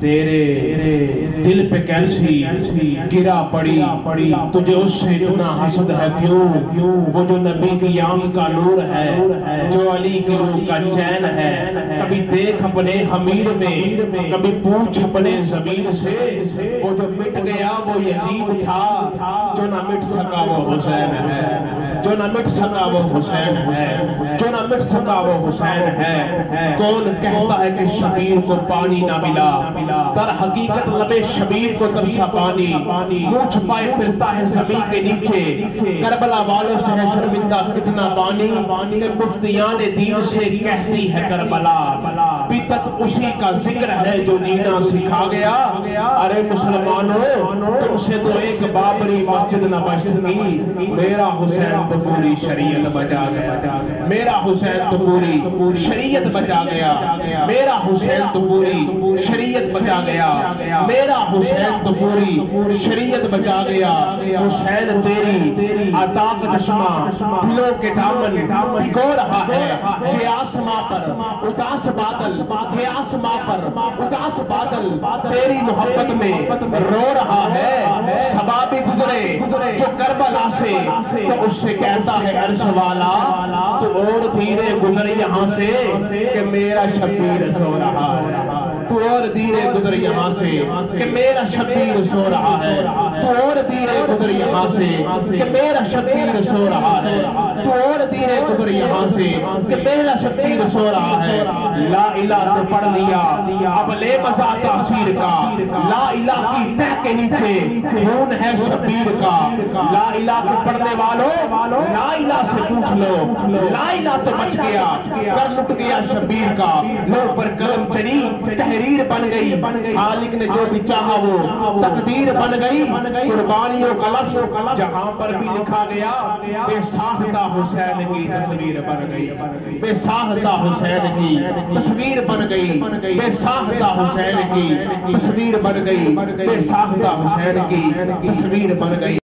تیرے دل پہ کیسی گرا پڑی، تجھے اس سے اتنا حسد ہے کیوں؟ وہ جو نبی کی آنکھ کا نور ہے، جو علی کی روح کا چین ہے، کبھی دیکھ اپنے حمیر میں، کبھی پوچھ اپنے ضمیر سے، وہ جو مٹ گیا وہ یزید تھا، جو نہ مٹ سکا وہ حسین ہے، جو نہ مٹ سکا وہ حسین ہے، جو نہ مٹ سکا وہ حسین ہے۔ کون کہتا ہے کہ شبیر کو پانی نہ ملا؟ در حقیقت لبے شبیر کو ترسا پانی، منہ چھپائے پھرتا ہے زمین کے نیچے، کربلا والوں سے ہے شرمندہ کتنا بانی، کہ مفتیان دین سے کہتی ہے کربلا، بیتت اسی کا ذکر ہے جو نینا سکھا گیا۔ ارے مسلمانوں، تم سے تو ایک بابری مسجد نہ بچ سکی، میرا حسین تو پوری شریعت بچا گیا، میرا حسین تو پوری شریعت بچا گیا، میرا حسین تو پوری شریعت بچا گیا، میرا حسین تو پوری شریعت بچا گیا۔ حسین تیری عطا کا چشمہ دلوں کے دامن بھگو رہا ہے، یہ آسماں پر اداس بادل، یہ آسماں پر اداس بادل تیری محبت میں رو رہا ہے۔ صبا بھی گزرے جو کربلا سے، تو اس سے کہتا ہے عرش والا تو اور دھیرے گزر یہاں سے، کہ میرا شبیر سو رہا ہے، تو اور دھیرے گزر یہاں سے، کہ میرا شبیر سو رہا ہے، تو اور دھیرے گزر یہاں سے، کہ میرا شبیر سو رہا ہے، تو اور دھیرے گزر یہاں سے، کہ میرا شبیر سو رہا ہے۔ لا الہ تو پڑھ لیا اب لے مزہ تاثیر کا، لا الہ کی تہ کے نیچے خون ہے شبیر کا۔ لا الہ کے پڑھنے والوں لا الہ سے پوچھ لو، لا الہ تو بچ گیا، کر لٹ گیا شبیر کا، لو پر قلم چلی تحریر بن گئی، خالق نے جو بھی چاہا وہ تقدیر بن گئی۔ قربانیوں کا لفظ جہاں پر بھی لکھا گیا، بے ساختہ حسین کی تصویر بن گئی، بے ساختہ حسین کی تصویر بن گئی، بے ساختہ حسین کی تصویر بن گئی، بے ساختہ حسین کی تصویر بن گئی۔